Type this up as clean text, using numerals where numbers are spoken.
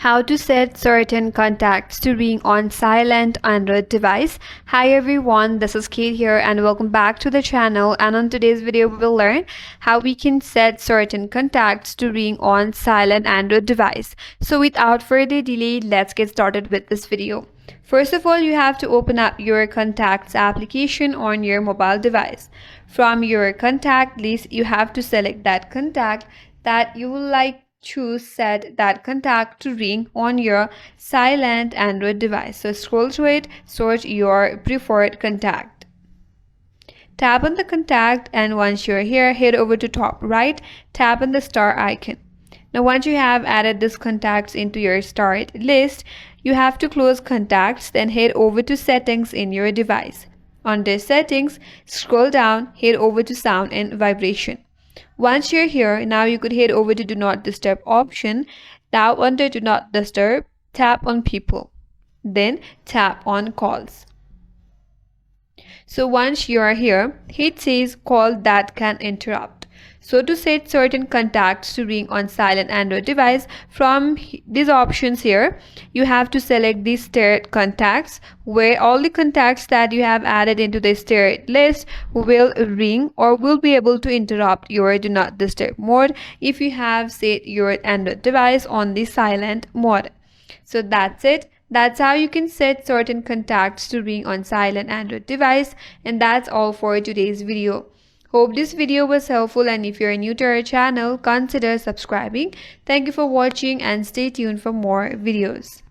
How to set certain contacts to ring on silent Android device. Hi everyone, this is Kate here and welcome back to the channel, and on today's video we will learn how we can set certain contacts to ring on silent Android device. So without further delay, let's get started with this video. First of all, you have to open up your contacts application on your mobile device. From your contact list, you have to select that contact that you would like to set that contact to ring on your silent Android device. So scroll through it, search your preferred contact. Tap on the contact, and once you're here, head over to top right, tap on the star icon. Now once you have added these contacts into your start list, you have to close contacts, then head over to settings in your device. Under settings, scroll down, head over to sound and vibration. Once you're here, now you could head over to do not disturb option. Now under do not disturb, tap on people, then tap on calls. So once you are here, it says call that can interrupt. So to set certain contacts to ring on silent Android device, from these options here, you have to select these stirred contacts, where all the contacts that you have added into the stirred list will ring or will be able to interrupt your do not disturb mode if you have set your Android device on the silent mode. So that's it. That's how you can set certain contacts to ring on silent Android device, and that's all for today's video. Hope this video was helpful, and if you're new to our channel, consider subscribing. Thank you for watching and stay tuned for more videos.